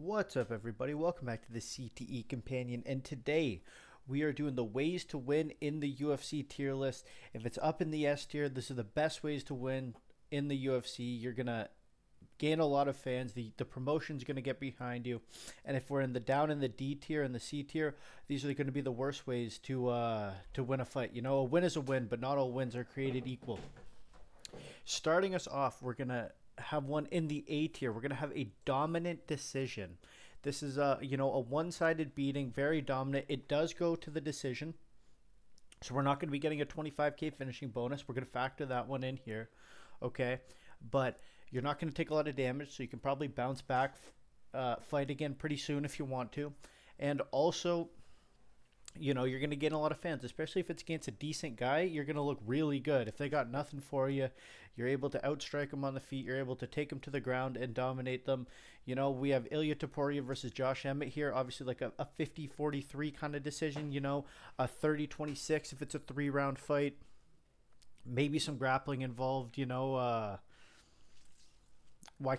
What's up, everybody? Welcome back to the CTE Companion, and today we are doing the ways to win in the UFC tier list. If it's up in the S tier, this is the best ways to win in the UFC. You're gonna gain a lot of fans. The promotion's gonna get behind you, and if we're in the down in the D tier and the C tier, these are going to be the worst ways to win a fight. You know, a win is a win, but not all wins are created equal. Starting us off, we're gonna have one in the A tier. We're gonna have a dominant decision. This is a one-sided beating, very dominant. It does go to the decision, so we're not going to be getting a 25K finishing bonus. We're going to factor that one in here, okay? But you're not going to take a lot of damage, so you can probably bounce back, fight again pretty soon if you want to, and also you're going to gain a lot of fans, especially if it's against a decent guy. You're going to look really good. If they got nothing for you, you're able to outstrike them on the feet. You're able to take them to the ground and dominate them. We have Ilya Topuria versus Josh Emmett here. Obviously, like a 50-43 kind of decision, a 30-26 if it's a 3-round fight. Maybe some grappling involved, why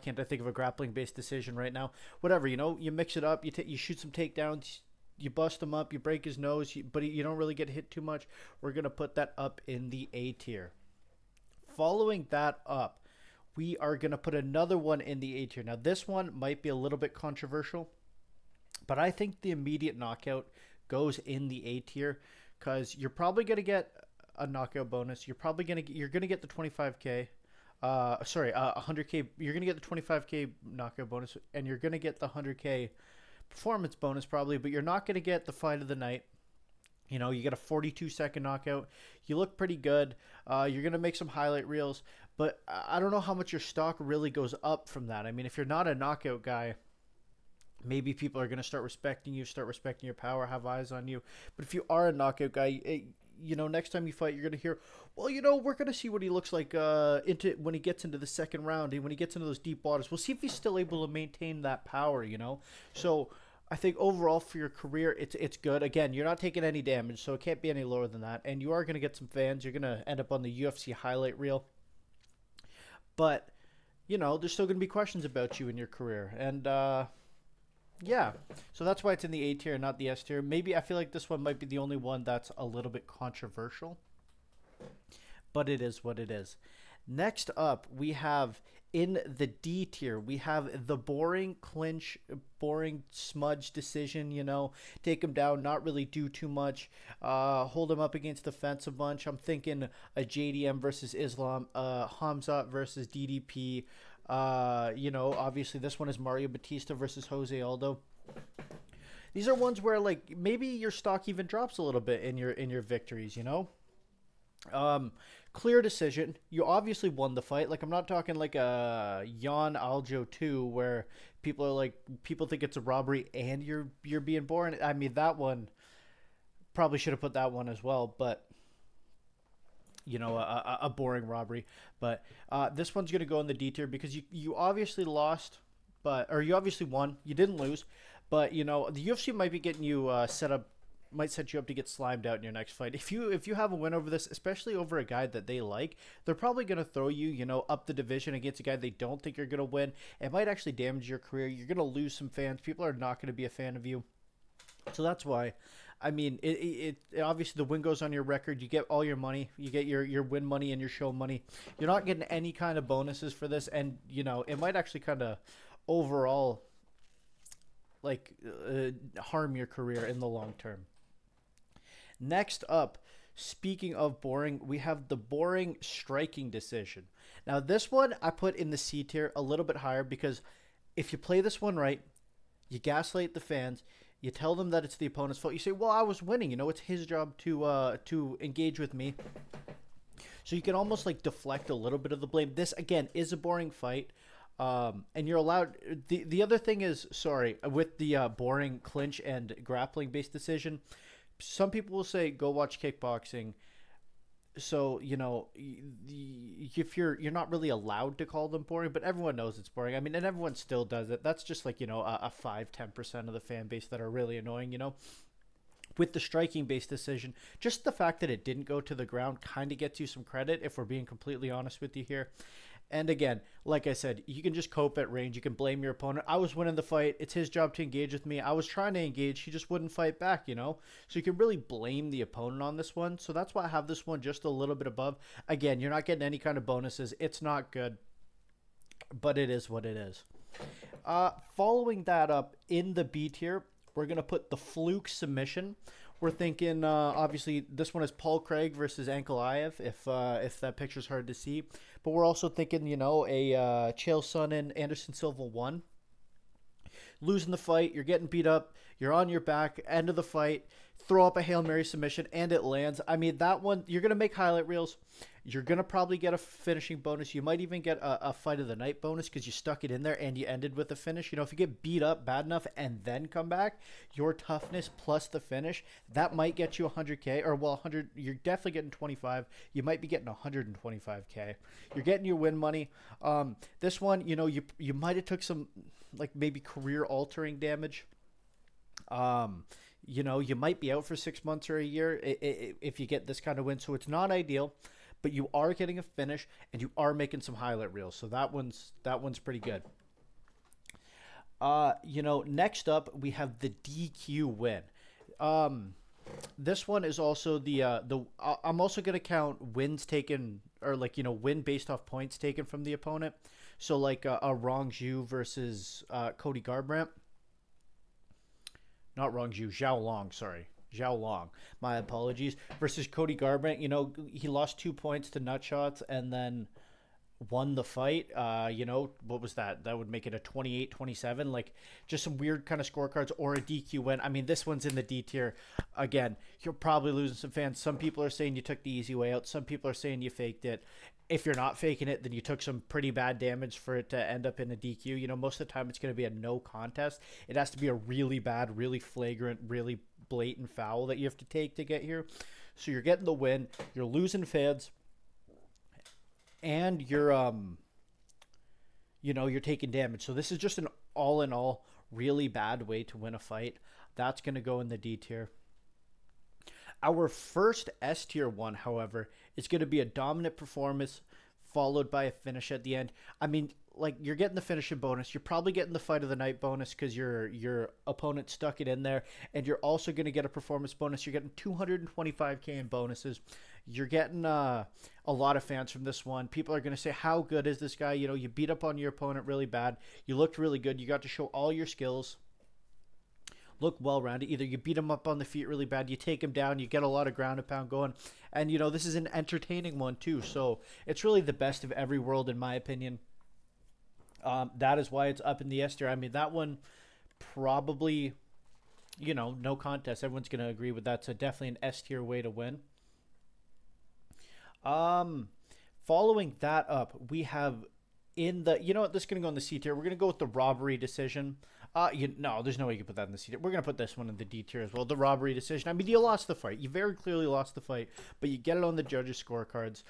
can't I think of a grappling-based decision right now? Whatever, you mix it up. You shoot some takedowns. You bust him up, you break his nose, but you don't really get hit too much. We're going to put that up in the A tier. Following that up, we are going to put another one in the A tier. Now, this one might be a little bit controversial, but I think the immediate knockout goes in the A tier because you're probably going to get a knockout bonus. You're going to get the 25K. 100K. You're going to get the 25K knockout bonus, and you're going to get the 100K performance bonus probably, but you're not going to get the fight of the night. You get a 42-second knockout. You look pretty good. You're going to make some highlight reels, but I don't know how much your stock really goes up from that. I mean, if you're not a knockout guy, maybe people are going to start respecting you, start respecting your power, have eyes on you. But if you are a knockout guy, next time you fight, you're going to hear, well, we're going to see what he looks like when he gets into the second round, and when he gets into those deep waters. We'll see if he's still able to maintain that power, So I think overall for your career, it's good. Again, you're not taking any damage, so it can't be any lower than that. And you are going to get some fans. You're going to end up on the UFC highlight reel. But, there's still going to be questions about you in your career. And, yeah, so that's why it's in the A tier, not the S tier. Maybe I feel like this one might be the only one that's a little bit controversial, but it is what it is. Next up, we have in the D tier, we have the boring clinch, boring smudge decision, take him down, not really do too much, hold him up against the fence a bunch. I'm thinking a JDM versus Islam, Hamzat versus DDP. Obviously this one is Mario Batista versus Jose Aldo. These are ones where like maybe your stock even drops a little bit in your victories, Clear decision. You obviously won the fight. Like, I'm not talking like a Jan Aljo 2 where people think it's a robbery and you're being boring. I mean, that one probably should have put that one as well, but a boring robbery. But this one's going to go in the D tier because you obviously lost, or you obviously won. You didn't lose, but the UFC might be getting you might set you up to get slimed out in your next fight. If you have a win over this, especially over a guy that they like, they're probably going to throw you, up the division against a guy they don't think you're going to win. It might actually damage your career. You're going to lose some fans. People are not going to be a fan of you. So that's why. I mean, it obviously the win goes on your record. You get all your money. You get your win money and your show money. You're not getting any kind of bonuses for this, and it might actually kind of overall harm your career in the long term. Next up, speaking of boring, we have the boring striking decision. Now, this one I put in the C tier a little bit higher because if you play this one right, you gaslight the fans, you tell them that it's the opponent's fault. You say, well, I was winning. It's his job to engage with me. So you can almost deflect a little bit of the blame. This, again, is a boring fight. And you're allowed. The other thing is, with the boring clinch and grappling based decision, some people will say go watch kickboxing. So if you're not really allowed to call them boring, but everyone knows it's boring. I mean, and everyone still does it. That's just a 5-10% of the fan base that are really annoying. With the striking based decision, just the fact that it didn't go to the ground kind of gets you some credit if we're being completely honest with you here. And again, like I said, you can just cope at range. You can blame your opponent. I was winning the fight. It's his job to engage with me. I was trying to engage. He just wouldn't fight back, you know? So you can really blame the opponent on this one. So that's why I have this one just a little bit above. Again, you're not getting any kind of bonuses. It's not good, but it is what it is. Following that up in the B tier, we're going to put the fluke submission. We're thinking, obviously, this one is Paul Craig versus Ankalaev, if that picture's hard to see. But we're also thinking, you know, a Chael Sonnen Anderson Silva 1. Losing the fight, you're getting beat up, you're on your back, end of the fight, throw up a Hail Mary submission, and it lands. I mean, that one, you're going to make highlight reels. You're going to probably get a finishing bonus. You might even get a fight of the night bonus because you stuck it in there and you ended with a finish. You know, if you get beat up bad enough and then come back, your toughness plus the finish, that might get you 100K, or well, 100, you're definitely getting 25. You might be getting 125K. You're getting your win money. This one, you know, you might have took some, like, maybe career-altering damage. You know, you might be out for 6 months or a year if you get this kind of win. So it's not ideal, but you are getting a finish and you are making some highlight reels. So that one's pretty good. You know, next up we have the DQ win. This one is also I'm also going to count wins taken, or like, you know, win based off points taken from the opponent. So like a Rong Zhu versus Cody Garbrandt. Not Rong Zhu, Zhao Long, sorry. Zhao Long. My apologies. Versus Cody Garbrandt, you know, he lost 2 points to Nutshots and then won the fight. You know, what was that? That would make it a 28-27. Like, just some weird kind of scorecards, or a DQ win. I mean, this one's in the D tier. Again, you're probably losing some fans. Some people are saying you took the easy way out. Some people are saying you faked it. If you're not faking it, then you took some pretty bad damage for it to end up in a DQ. You know, most of the time it's going to be a no contest. It has to be a really bad, really flagrant, really blatant foul that you have to take to get here. So you're getting the win. You're losing fans. And you're, you know, you're taking damage. So this is just an all-in-all really bad way to win a fight. That's going to go in the D tier. Our first S tier one, however, is going to be a dominant performance followed by a finish at the end. I mean, like, you're getting the finishing bonus. You're probably getting the fight of the night bonus because your opponent stuck it in there. And you're also going to get a performance bonus. You're getting 225K in bonuses. You're getting a lot of fans from this one. People are going to say, how good is this guy? You know, you beat up on your opponent really bad. You looked really good. You got to show all your skills. Look well-rounded. Either you beat him up on the feet really bad, you take him down, you get a lot of ground and pound going. And, you know, this is an entertaining one, too. So it's really the best of every world, in my opinion. That is why it's up in the S tier. I mean, that one probably, you know, no contest. Everyone's going to agree with that. So definitely an S tier way to win. Following that up, we have in the, you know what, this is going to go in the C tier. We're going to go with the robbery decision. No, there's no way you can put that in the C tier. We're going to put this one in the D tier as well. The robbery decision. I mean, you lost the fight. You very clearly lost the fight, but you get it on the judges' scorecards.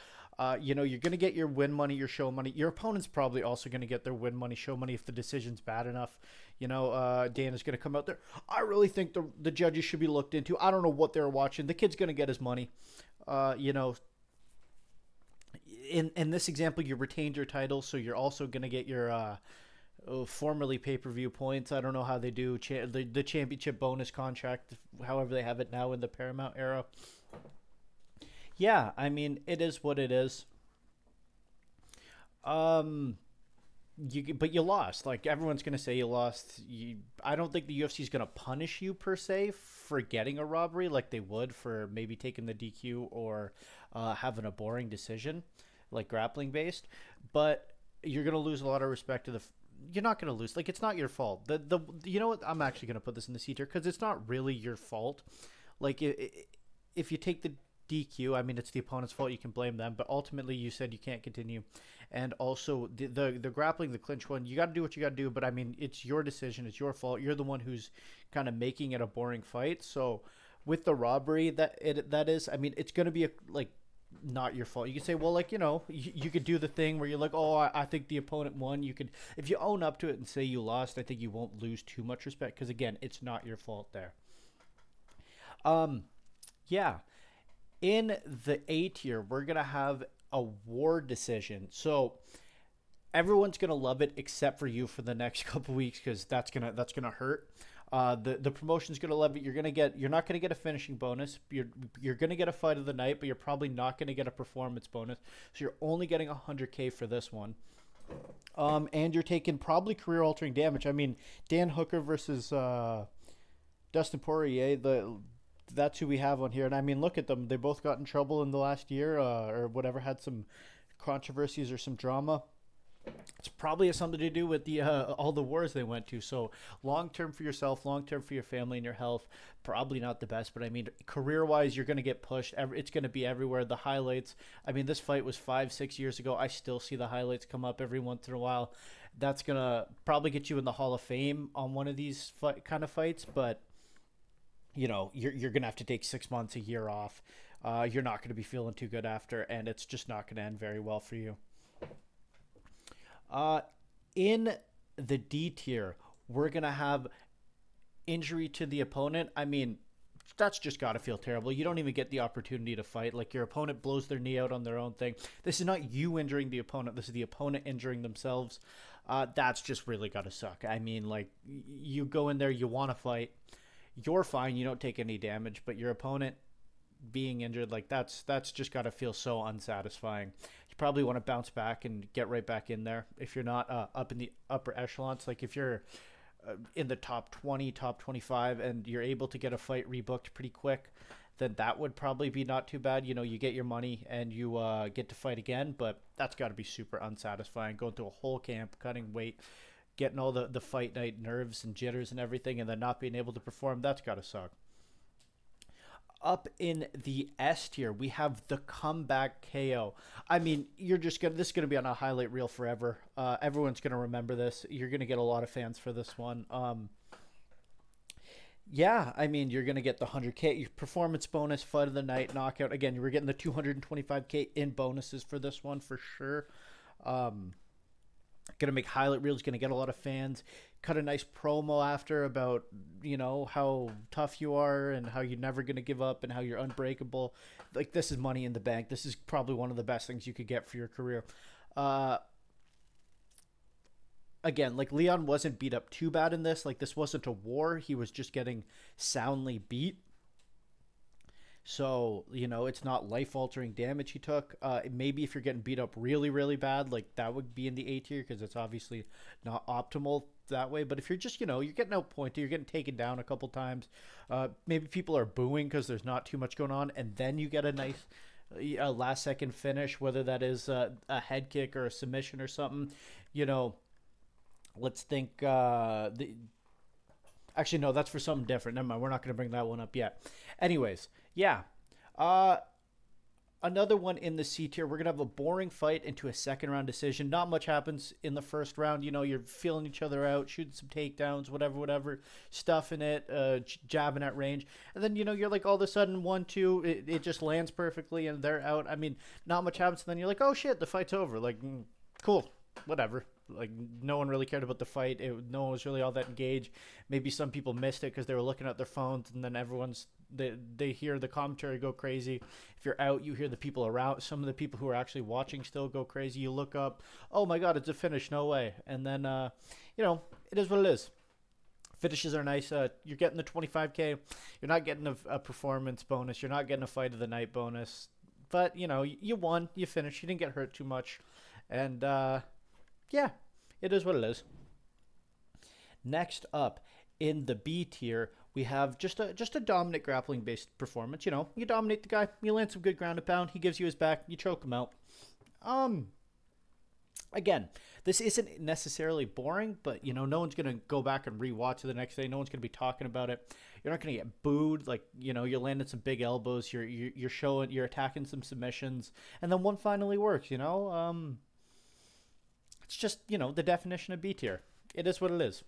You know, you're going to get your win money, your show money. Your opponent's probably also going to get their win money, show money if the decision's bad enough. You know, Dana's going to come out there. I really think the judges should be looked into. I don't know what they're watching. The kid's going to get his money. You know, in this example, you retained your title, so you're also going to get your formerly pay-per-view points. I don't know how they do the championship bonus contract, however they have it now in the Paramount era. Yeah, I mean, it is what it is. But you lost. Like, everyone's going to say you lost. I don't think the UFC is going to punish you, per se, for getting a robbery like they would for maybe taking the DQ or having a boring decision, like grappling-based. But you're going to lose a lot of respect to the... You're not going to lose. Like, it's not your fault. You know what? I'm actually going to put this in the C tier because it's not really your fault. Like, if you take the DQ, I mean, it's the opponent's fault. You can blame them. But ultimately, you said you can't continue. And also, the grappling, the clinch one, you got to do what you got to do. But, I mean, it's your decision. It's your fault. You're the one who's kind of making it a boring fight. So, with the robbery, that is, I mean, it's going to be, not your fault. You can say, well, like, you know, you could do the thing where you're like, oh, I think the opponent won. You could, if you own up to it and say you lost, I think you won't lose too much respect because, again, it's not your fault there. Yeah. In the A tier, we're going to have a war decision. So Everyone's gonna love it except for you for the next couple weeks because that's gonna hurt. The promotion's gonna love it. You're not gonna get a finishing bonus. You're gonna get a fight of the night, but you're probably not gonna get a performance bonus. So you're only getting 100K for this one. And you're taking probably career altering damage. I mean, Dan Hooker versus Dustin Poirier. That's who we have on here. And I mean, look at them. They both got in trouble in the last year, or whatever, had some controversies or some drama. It's probably has something to do with the all the wars they went to. So long term for yourself, long term for your family and your health, probably not the best. But I mean, career wise, you're going to get pushed. It's going to be everywhere. The highlights. I mean, this fight was 5-6 years ago. I still see the highlights come up every once in a while. That's gonna probably get you in the Hall of Fame on one of these kind of fights. But you're gonna have to take 6 months, a year off. You're not going to be feeling too good after, and it's just not going to end very well for you. In the D tier, we're going to have injury to the opponent. I mean, that's just got to feel terrible. You don't even get the opportunity to fight. Like, your opponent blows their knee out on their own thing. This is not you injuring the opponent. This is the opponent injuring themselves. That's just really got to suck. I mean, like, you go in there, you want to fight. You're fine. You don't take any damage, but your opponent being injured, like, that's just got to feel so unsatisfying. You probably want to bounce back and get right back in there if you're not up in the upper echelons. Like, if you're in the top 20, top 25, and you're able to get a fight rebooked pretty quick, then that would probably be not too bad. You get your money and you get to fight again, but that's got to be super unsatisfying, going through a whole camp, cutting weight, getting all the fight night nerves and jitters and everything, and then not being able to perform. That's got to suck. Up in the S tier, we have the comeback KO. I mean, this is gonna be on a highlight reel forever. Everyone's gonna remember this. You're gonna get a lot of fans for this one. Yeah, I mean, you're gonna get the 100K your performance bonus, fight of the night, knockout. Again, we're getting the 225K in bonuses for this one for sure. Gonna make highlight reels, gonna get a lot of fans. Cut a nice promo after about how tough you are and how you're never gonna give up and how you're unbreakable. Like, this is money in the bank. This is probably one of the best things you could get for your career. Again, like, Leon wasn't beat up too bad in this. Like, this wasn't a war. He was just getting soundly beat. So, it's not life-altering damage he took. Maybe if you're getting beat up really, really bad, like, that would be in the A tier because it's obviously not optimal that way. But if you're just, you're getting outpointed, you're getting taken down a couple times. Maybe people are booing because there's not too much going on, and then you get a nice last-second finish, whether that is a head kick or a submission or something. Let's think... Actually, no, that's for something different. Never mind. We're not going to bring that one up yet. Anyways, yeah. Another one in the C tier. We're going to have a boring fight into a second-round decision. Not much happens in the first round. You're feeling each other out, shooting some takedowns, whatever, stuffing it, jabbing at range. And then, you're like, all of a sudden, 1-2, it just lands perfectly, and they're out. I mean, not much happens. And then you're like, oh, shit, the fight's over. Like, cool, whatever. Like, no one really cared about the fight. No one was really all that engaged. Maybe some people missed it because they were looking at their phones, and then they hear the commentary go crazy. If you're out, you hear the people around. Some of the people who are actually watching still go crazy. You look up, oh my God, it's a finish. No way. And then, it is what it is. Finishes are nice. You're getting the 25K. You're not getting a performance bonus. You're not getting a fight of the night bonus. But, you won. You finished. You didn't get hurt too much. And, yeah, it is what it is. Next up, in the B tier, we have just a dominant grappling based performance. You dominate the guy, you land some good ground and pound, he gives you his back, you choke him out. Again, this isn't necessarily boring, but no one's gonna go back and rewatch it the next day. No one's gonna be talking about it. You're not gonna get booed. Like, you're landing some big elbows. You're attacking some submissions, and then one finally works. It's just, the definition of B tier. It is what it is.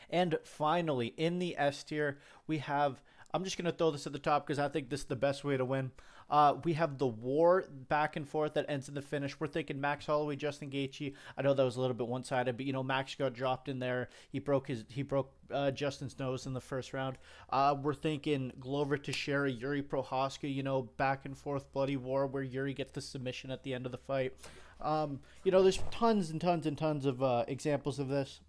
And finally, in the S tier, we have... I'm just going to throw this at the top because I think this is the best way to win. We have the war back and forth that ends in the finish. We're thinking Max Holloway, Justin Gaethje. I know that was a little bit one-sided, but, Max got dropped in there. He broke Justin's nose in the first round. We're thinking Glover Teixeira, Yuri Prohaska, back and forth bloody war where Yuri gets the submission at the end of the fight. There's tons and tons and tons of examples of this.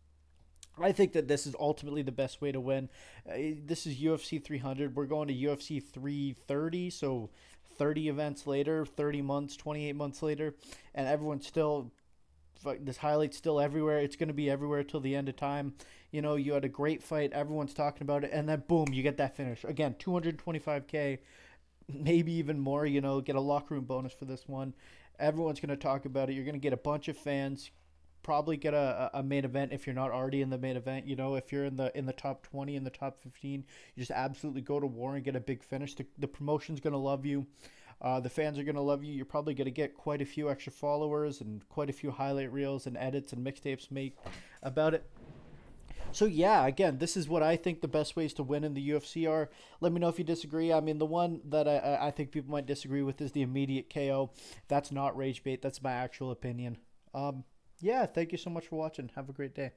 I think that this is ultimately the best way to win. This is UFC 300. We're going to UFC 330, so 30 events later, 30 months, 28 months later, and everyone's still this highlight's still everywhere. It's going to be everywhere till the end of time. You had a great fight. Everyone's talking about it, and then boom, you get that finish again. 225K, maybe even more. Get a locker room bonus for this one. Everyone's going to talk about it. You're going to get a bunch of fans. Probably get a main event if you're not already in the main event. If you're in the top 20, in the top 15, you just absolutely go to war and get a big finish. The promotion's going to love you. The fans are going to love you. You're probably going to get quite a few extra followers and quite a few highlight reels and edits and mixtapes made about it. So yeah, again, this is what I think the best ways to win in the UFC are. Let me know if you disagree. I mean, the one that I think people might disagree with is the immediate KO. That's not rage bait. That's my actual opinion. Yeah, thank you so much for watching. Have a great day.